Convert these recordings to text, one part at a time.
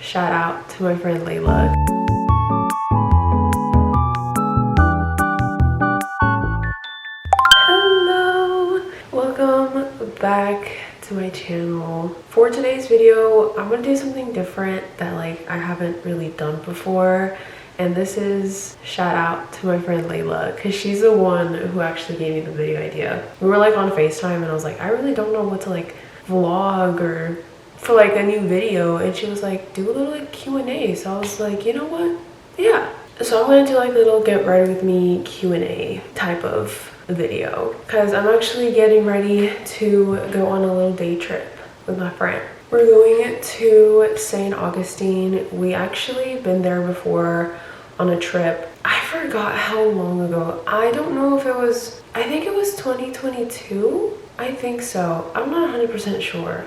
shout out to my friend Layla. Hello, welcome back to my channel. For today's video, I'm gonna do something different that I haven't really done before. And this is shout out to my friend Layla, because she's the one who actually gave me the video idea. We were on FaceTime and I was like, I really don't know what to vlog or for a new video, and she was like, do a little Q&A. So I was like, you know what, yeah. So I'm gonna do little get ready with me Q&A type of video, because I'm actually getting ready to go on a little day trip with my friend. We're going to St. Augustine. We actually been there before on a trip. I forgot how long ago. I don't know if it was, I think it was 2022. I think so. I'm not 100% sure.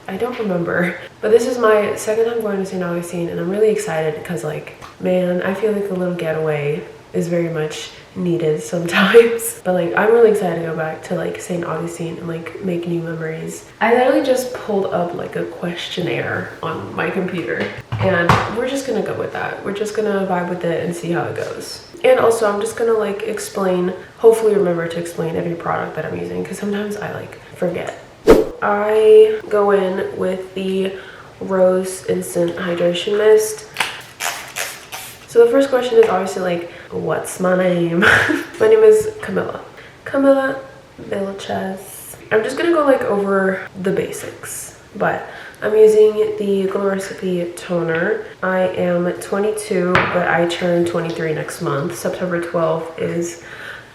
I don't remember. But this is my second time going to St. Augustine, and I'm really excited because man, I feel like a little getaway is very much needed sometimes. But I'm really excited to go back to St. Augustine and make new memories. I literally just pulled up a questionnaire on my computer, and we're just gonna go with that. We're just gonna vibe with it and see how it goes. And also I'm just gonna explain, hopefully remember to explain every product that I'm using, because sometimes I forget. I go in with the Rose Instant Hydration Mist. So the first question is obviously what's my name? My name is Camilla Vilches. I'm just gonna go over the basics, but I'm using the Glow Recipe toner. I am 22, but I turn 23 next month. September 12th is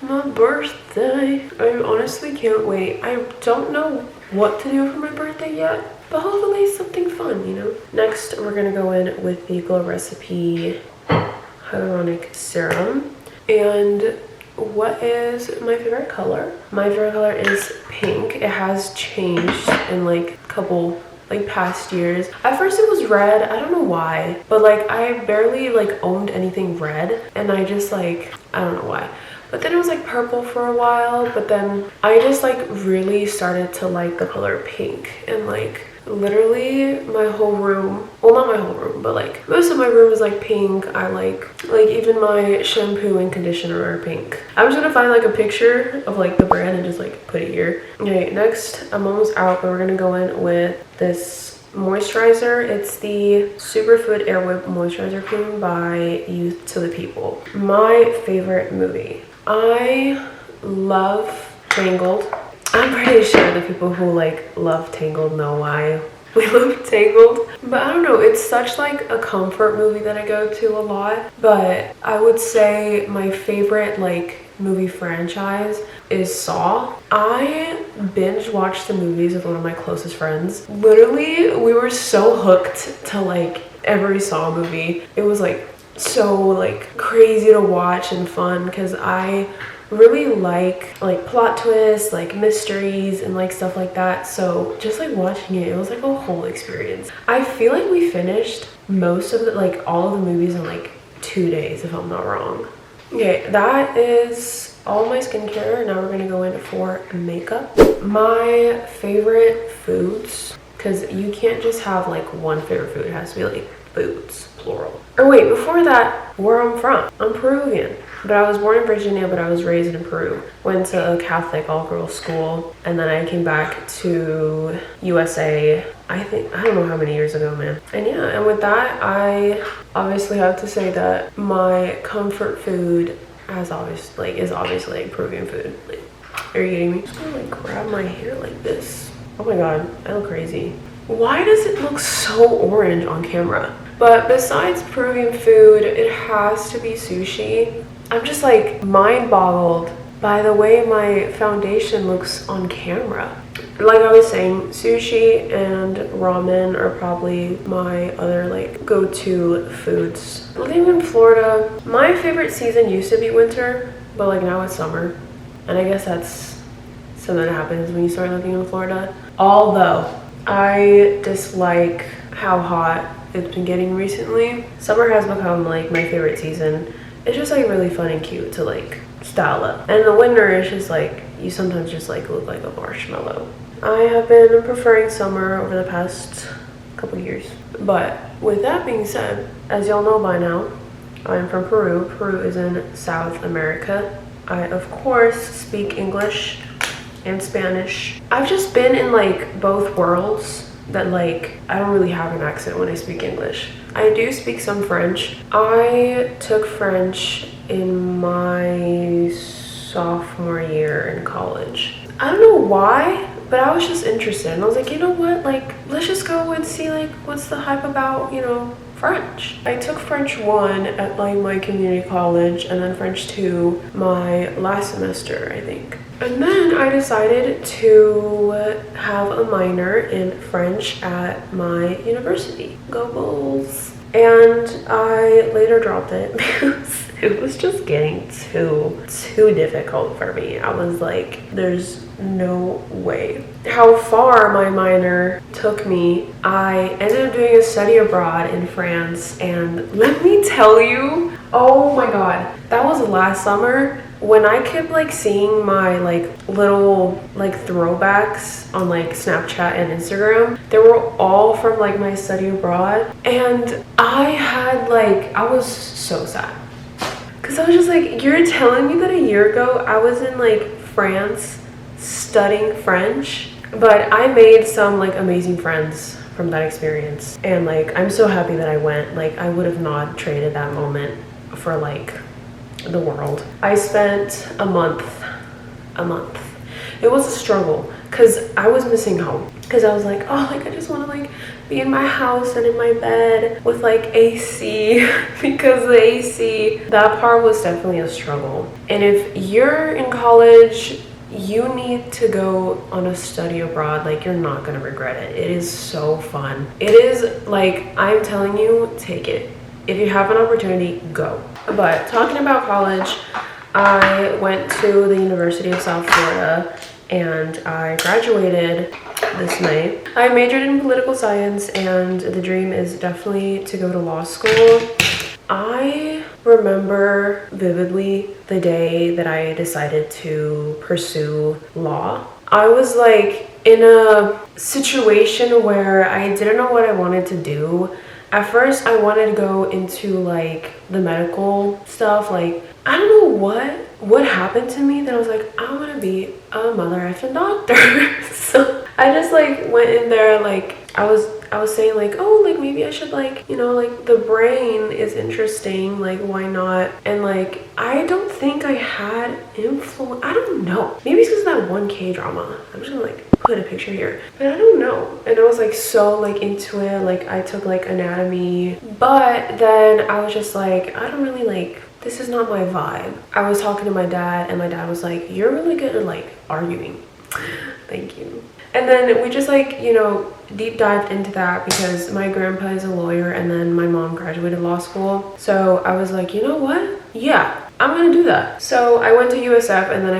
my birthday. I honestly can't wait. I don't know what to do for my birthday yet, but hopefully something fun, you know? Next, we're gonna go in with the Glow Recipe Hyaluronic Serum. And what is my favorite color? My favorite color is pink. It has changed in couple past years. At first it was red. I don't know why, but I barely owned anything red, and I just I don't know why. But then it was purple for a while, but then I just really started to like the color pink, and literally my whole room, well, not my whole room, but most of my room is pink. I like even my shampoo and conditioner are pink. I'm just gonna find a picture of the brand and just put it here. Okay, next, I'm almost out, but we're gonna go in with this moisturizer. It's the Superfood Air Whip Moisturizer Cream by Youth to the People. My favorite movie. I love Tangled. I'm pretty sure the people who love Tangled know why we love Tangled. But I don't know, it's such a comfort movie that I go to a lot. But I would say my favorite movie franchise is Saw. I binge watched the movies with one of my closest friends. Literally, we were so hooked to every Saw movie. It was so crazy to watch and fun, because I really like plot twists, mysteries, and stuff like that. So just watching it, it was a whole experience. I feel we finished most of the all of the movies in 2 days, if I'm not wrong. Okay, that is all my skincare. Now we're gonna go in for makeup. My favorite foods, because you can't just have one favorite food. It has to be foods, plural. Or wait, before that, where I'm from. I'm Peruvian, but I was born in Virginia, but I was raised in Peru. Went to a Catholic all-girls school, and then I came back to USA, I don't know how many years ago, man. And yeah, and with that, I obviously have to say that my comfort food is obviously Peruvian food. Are you kidding me? I'm just gonna grab my hair like this. Oh my god, I look crazy. Why does it look so orange on camera? But besides Peruvian food, it has to be sushi. I'm just mind boggled by the way my foundation looks on camera. Like I was saying, sushi and ramen are probably my other go-to foods. Living in Florida, my favorite season used to be winter, but now it's summer. And I guess that's something that happens when you start living in Florida. Although I dislike how hot it's been getting recently. Summer has become my favorite season. It's just really fun and cute to style up. And in the winter, it's just you sometimes just look like a marshmallow. I have been preferring summer over the past couple years. But with that being said, as y'all know by now, I'm from Peru. Peru is in South America. I, of course, speak English and Spanish. I've just been in like both worlds that like I don't really have an accent when I speak English. I do speak some French. I took French in my sophomore year in college. I don't know why, but I was just interested and I was like, you know what, like let's just go and see like what's the hype about, you know, French. I took French 1 at like my community college and then French 2 my last semester, I think. And then I decided to have a minor in French at my university. Go Bulls! And I later dropped it because it was just getting too difficult for me. I was like, there's no way. How far my minor took me, I ended up doing a study abroad in France, and let me tell you, oh my god, that was last summer. When I kept like seeing my like little like throwbacks on like Snapchat and Instagram, they were all from like my study abroad, and I was so sad because I was just like, you're telling me that a year ago I was in like France studying French? But I made some like amazing friends from that experience, and like I'm so happy that I went. Like I would have not traded that moment for like the world. I spent a month. It was a struggle because I was missing home, because I was like, oh, like I just want to like be in my house and in my bed with like AC because the AC, that part was definitely a struggle. And if you're in college, you need to go on a study abroad. Like you're not gonna regret it. It is so fun. It is like, I'm telling you, take it. If you have an opportunity, go. But talking about college, I went to the University of South Florida and I graduated this May. I majored in political science and the dream is definitely to go to law school. I remember vividly the day that I decided to pursue law. I was like in a situation where I didn't know what I wanted to do. At first, I wanted to go into like the medical stuff. Like, I don't know what happened to me that I was like, I want to be a mother effing doctor. So I just like went in there, like I was saying like, oh, like maybe I should like, you know, like the brain is interesting, like why not? And like I don't think I had influence. I don't know. Maybe it's because of that one K-drama. I'm just gonna like put a picture here, but I don't know. And I was like so like into it. Like I took like anatomy, but then I was just like, I don't really like, this is not my vibe. I was talking to my dad and my dad was like, you're really good at like arguing. Thank you. And then we just like, you know, deep dived into that because my grandpa is a lawyer and then my mom graduated law school. So I was like, you know what? Yeah, I'm gonna do that. So I went to USF and then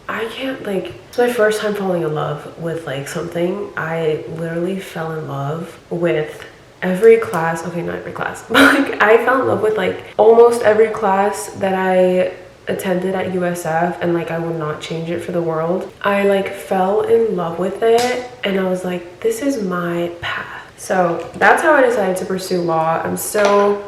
I can't like, it's my first time falling in love with like something. I literally fell in love with every class. Okay, not every class, but like I fell in love with like almost every class that I attended at USF, and like I would not change it for the world. I like fell in love with it and I was like, this is my path. So that's how I decided to pursue law. I'm still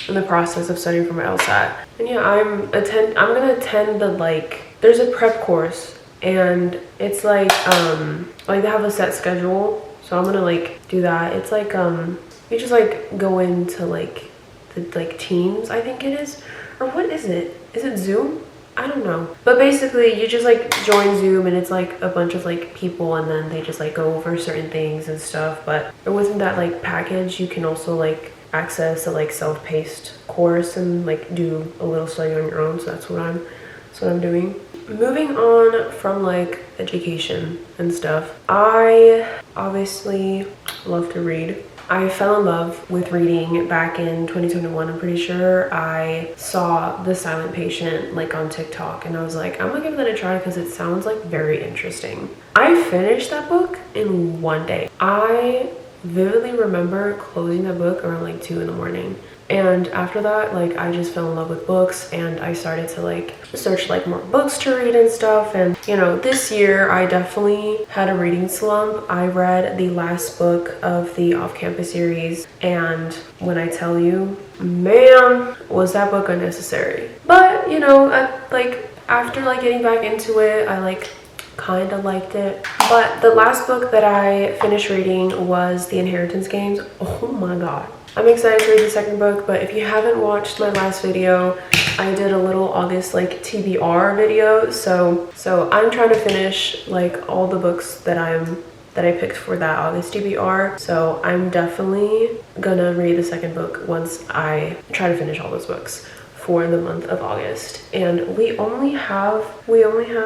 in the process of studying for my LSAT. And yeah, I'm gonna attend the like, there's a prep course and it's like they have a set schedule. So I'm gonna like do that. It's like you just like go into like the like Teams, I think it is. Or what is it? Is it Zoom? I don't know. But basically you just like join Zoom and it's like a bunch of like people and then they just like go over certain things and stuff. But within that like package, you can also like access a like self-paced course and like do a little study on your own. So that's what I'm doing. Moving on from like education and stuff, I obviously love to read. I fell in love with reading back in 2021. I'm pretty sure I saw The Silent Patient like on TikTok and I was like, I'm gonna give that a try because it sounds like very interesting. I finished that book in one day. I vividly remember closing the book around like 2 in the morning. And after that, like, I just fell in love with books, and I started to like search like more books to read and stuff. And you know, this year I definitely had a reading slump. I read the last book of the Off-Campus series, and when I tell you, man, was that book unnecessary. But you know, like after like getting back into it, I like kind of liked it. But the last book that I finished reading was The Inheritance Games. Oh my god, I'm excited to read the second book. But if you haven't watched my last video, I did a little August like TBR video, so I'm trying to finish like all the books that I picked for that August TBR. So I'm definitely gonna read the second book once I try to finish all those books for the month of August. And we only have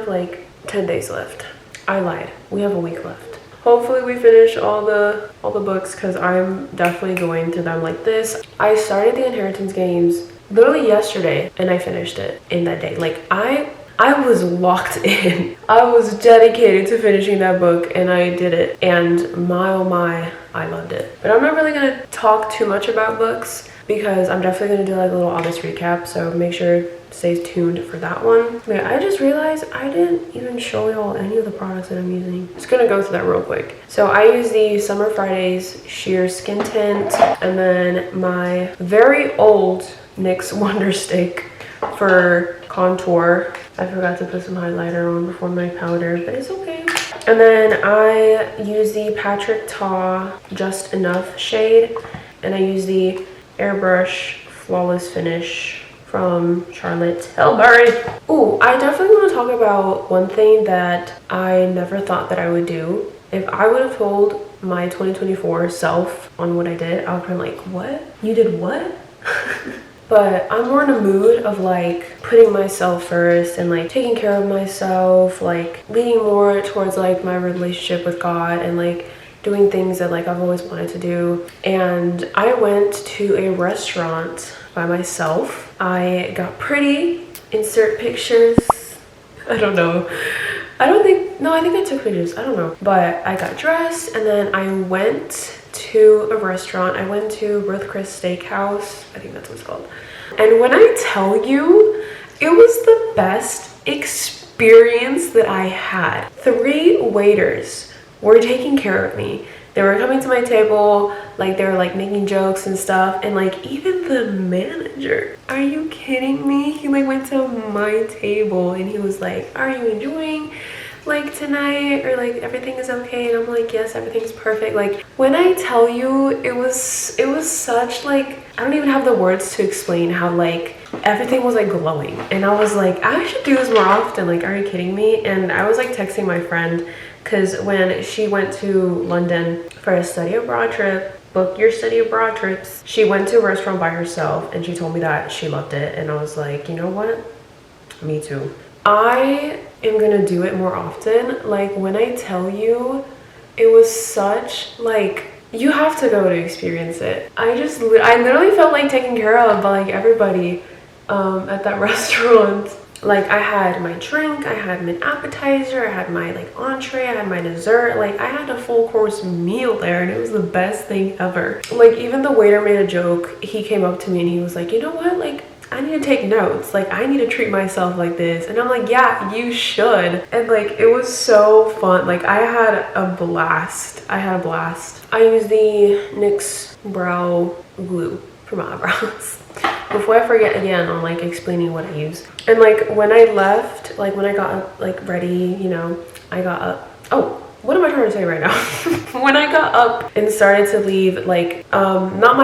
like 10 days left. I lied, we have a week left. Hopefully we finish all the books, because I'm definitely going through them like this. I started The Inheritance Games literally yesterday, and I finished it in that day. Like I was locked in. I was dedicated to finishing that book, and I did it. And my oh my, I loved it. But I'm not really gonna talk too much about books, because I'm definitely gonna do like a little August recap, so make sure stay tuned for that one. Okay, I just realized I didn't even show y'all any of the products that I'm using. Just gonna go through that real quick. So I use the Summer Fridays Sheer Skin Tint, and then my very old NYX Wonder Stick for contour. I forgot to put some highlighter on before my powder, but it's okay. And then I use the Patrick Ta Just Enough shade, and I use the Airbrush Flawless Finish from Charlotte Tilbury. Ooh, I definitely want to talk about one thing that I never thought that I would do. If I would have told my 2024 self on what I did, I would have been like, what? You did what? But I'm more in a mood of like putting myself first and like taking care of myself, like leaning more towards like my relationship with God, and like doing things that like I've always wanted to do. And I went to a restaurant by myself. I got pretty, insert pictures. I don't know. I think I took pictures. I don't know. But I got dressed, and then I went to a restaurant. I went to Ruth Chris Steakhouse. I think that's what it's called. And when I tell you, it was the best experience that I had. 3 waiters were taking care of me. They were coming to my table, like they were like making jokes and stuff, and like even the manager, are you kidding me? He like went to my table and he was like, are you enjoying like tonight, or like everything is okay? And I'm like, yes, everything's perfect. Like when I tell you, it was such like, I don't even have the words to explain how like everything was like glowing. And I was like, I should do this more often. Like, are you kidding me? And I was like texting my friend, because when she went to London for a study abroad trip, book your study abroad trips, she went to a restaurant by herself, and she told me that she loved it. And I was like, you know what? Me too. I am gonna do it more often. Like when I tell you, it was such like, you have to go to experience it. I literally felt like taken care of by like everybody at that restaurant. Like I had my drink, I had an appetizer, I had my like entree, I had my dessert. Like I had a full course meal there, and it was the best thing ever. Like even the waiter made a joke. He came up to me and he was like, you know what, like I need to take notes. Like I need to treat myself like this. And I'm like, yeah, you should. And like it was so fun. Like I had a blast. I used the NYX brow glue for my eyebrows. Before I forget again on like explaining what I use. And like when I left, like when I got up, like ready, you know, I got up. Oh, what am I trying to say right now? When I got up and started to leave, like not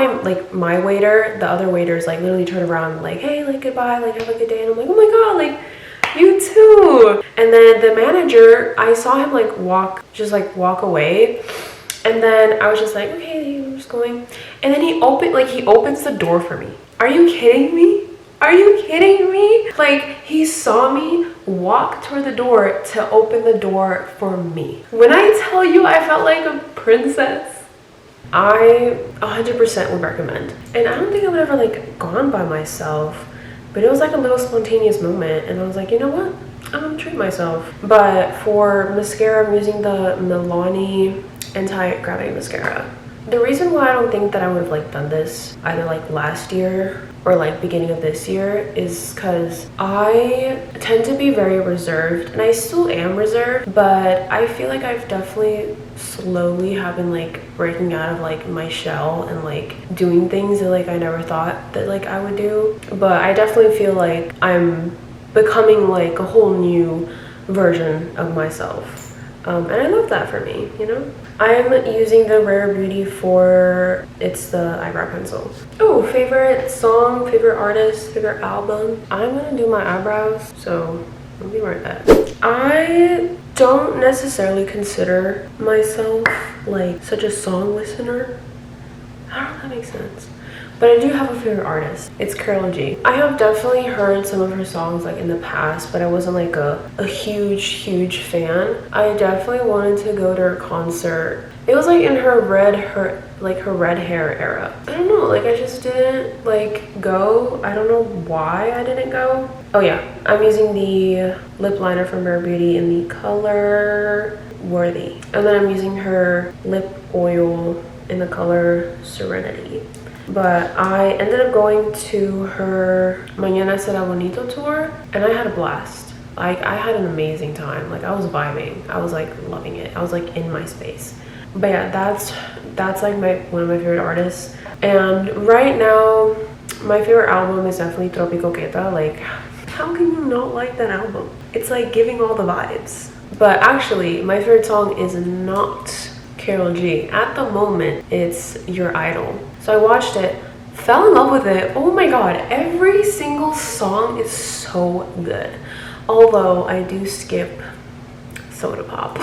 my waiter, the other waiters like literally turned around like, hey, like goodbye, like have a good day. And I'm like, oh my god, like you too. And then the manager, I saw him like walk away. And then I was just like, okay, I'm just going. And then he opens the door for me. Are you kidding me? Are you kidding me? Like he saw me walk toward the door to open the door for me. When I tell you I felt like a princess, I 100% would recommend. And I don't think I would ever like gone by myself, but it was like a little spontaneous moment. And I was like, you know what? I'm gonna treat myself. But for mascara, I'm using the Milani Anti-Gravity Mascara. The reason why I don't think that I would have like done this either like last year or like beginning of this year is because I tend to be very reserved, and I still am reserved, but I feel like I've definitely slowly have been like breaking out of like my shell and like doing things that like I never thought that like I would do. But I definitely feel like I'm becoming like a whole new version of myself. And I love that for me, you know? I'm using the Rare Beauty it's the eyebrow pencil. Oh, favorite song, favorite artist, favorite album. I'm gonna do my eyebrows, so I'll be right back. I don't necessarily consider myself like such a song listener. I don't know if that makes sense. But I do have a favorite artist. It's Karol G. I have definitely heard some of her songs like in the past, but I wasn't like a huge fan. I definitely wanted to go to her concert. It was like in her red hair era. I don't know, like I just didn't like go. I don't know why I didn't go. Oh yeah, I'm using the lip liner from Rare Beauty in the color Worthy. And then I'm using her lip oil in the color Serenity. But I ended up going to her Mañana Será Bonito tour, and I had a blast. Like I had an amazing time. Like I was vibing. I was like loving it. I was like in my space. But yeah, that's like one of my favorite artists. And right now, my favorite album is definitely Tropico Queta. Like, how can you not like that album? It's like giving all the vibes. But actually, my favorite song is not Karol G. At the moment, it's Your Idol. So I watched it, fell in love with it. Oh my god, every single song is so good. Although I do skip Soda Pop.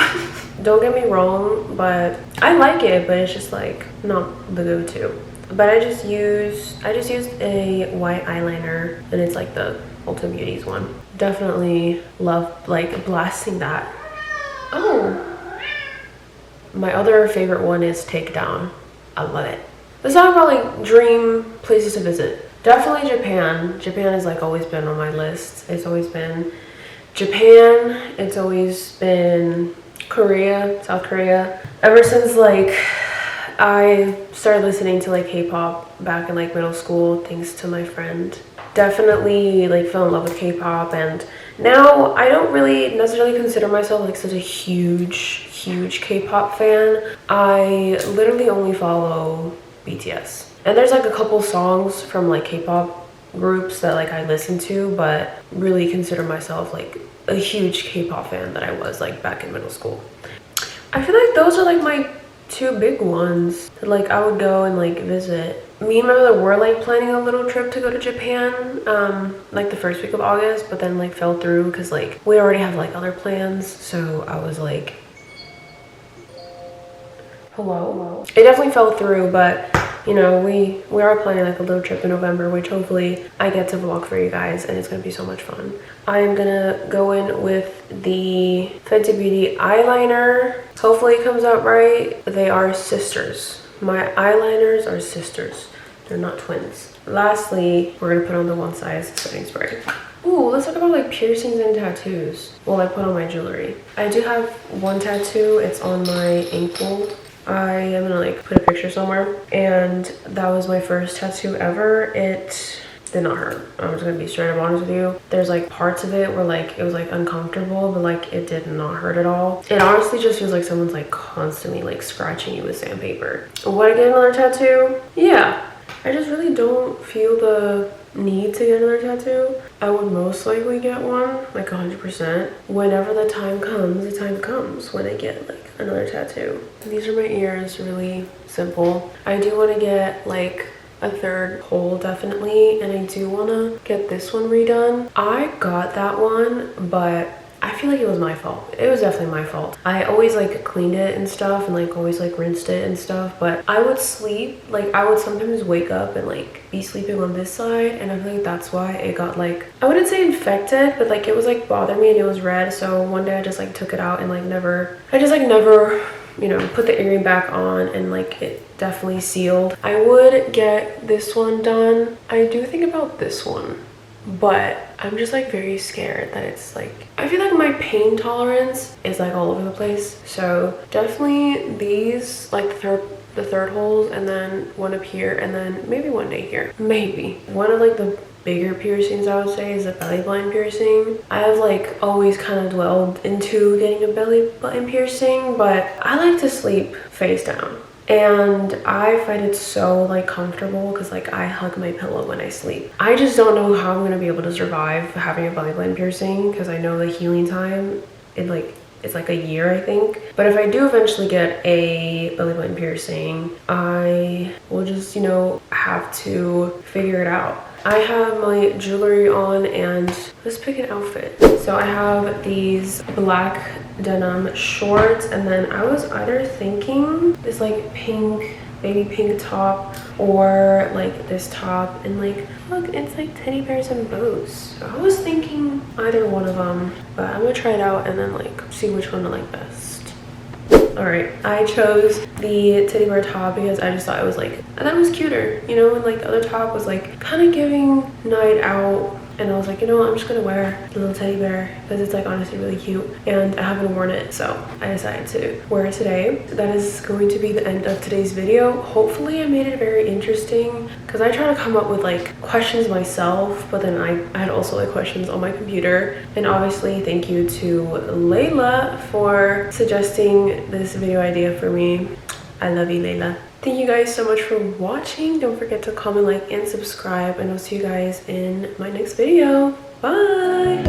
Don't get me wrong, but I like it, but it's just like not the go-to. But I just used a white eyeliner, and it's like the Ulta Beauties one. Definitely love like blasting that. Oh, my other favorite one is Takedown. I love it. Let's talk about like dream places to visit. Definitely Japan. Japan has like always been on my list. It's always been Japan. It's always been Korea, South Korea. Ever since like I started listening to like K-pop back in like middle school, thanks to my friend. Definitely like fell in love with K-pop, and now I don't really necessarily consider myself like such a huge K-pop fan. I literally only follow BTS. And there's like a couple songs from like K-pop groups that like I listen to, but really consider myself like a huge K-pop fan that I was like back in middle school. I feel like those are like my two big ones that like I would go and like visit. Me and my mother were like planning a little trip to go to Japan like the first week of August, but then like fell through because like we already have like other plans. So I was like, hello. It definitely fell through, but you know, we are planning like a little trip in November, which hopefully I get to vlog for you guys, and it's gonna be so much fun. I am gonna go in with the Fenty Beauty eyeliner. Hopefully it comes out right. They are sisters. My eyeliners are sisters. They're not twins. Lastly, we're gonna put on the One Size setting spray. Ooh, let's talk about like piercings and tattoos. Well, I put on my jewelry. I do have one tattoo. It's on my ankle. I am gonna like put a picture somewhere, and that was my first tattoo ever. It did not hurt. I'm just gonna be straight up honest with you. There's like parts of it where like it was like uncomfortable, but like it did not hurt at all. It honestly just feels like someone's like constantly like scratching you with sandpaper. Would I get another tattoo? Yeah. I just really don't feel the need to get another tattoo. I would most likely get one, like 100%. Whenever the time comes when I get like another tattoo. These are my ears, really simple. I do want to get like a third hole definitely, and I do want to get this one redone. I got that one, but I feel like it was my fault. It was definitely my fault. I always like cleaned it and stuff, and like always like rinsed it and stuff, but I would sleep, like I would sometimes wake up and like be sleeping on this side, and I feel like that's why it got like, I wouldn't say infected, but like it was like bothering me and it was red. So one day I just like took it out and like never, you know, put the earring back on, and like it definitely sealed. I would get this one done. I do think about this one, but I'm just like very scared that it's like, I feel like my pain tolerance is like all over the place. So definitely these, like the the third holes, and then one up here, and then maybe one day here. Maybe. One of like the bigger piercings I would say is a belly button piercing. I have like always kind of dwelled into getting a belly button piercing, but I like to sleep face down. And I find it so like comfortable because like I hug my pillow when I sleep. I just don't know how I'm gonna be able to survive having a belly button piercing because I know the healing time, it's like a year, I think. But if I do eventually get a belly button piercing, I will just, you know, have to figure it out. I have my jewelry on and let's pick an outfit. So I have these black denim shorts, and then I was either thinking this like pink, baby pink top, or like this top, and like look, it's like teddy bears and bows. So I was thinking either one of them, but I'm gonna try it out and then like see which one I like best. All right, I chose the teddy bear top because I just thought it was like, I thought it was cuter, you know, and like the other top was like kind of giving night out. And I was like, you know what, I'm just gonna wear the little teddy bear because it's like honestly really cute, and I haven't worn it, so I decided to wear it today. That is going to be the end of today's video. Hopefully I made it very interesting because I try to come up with like questions myself, but then I had also like questions on my computer. And obviously thank you to Layla for suggesting this video idea for me. I love you, Layla. Thank you guys so much for watching. Don't forget to comment, like, and subscribe, and I'll see you guys in my next video. Bye!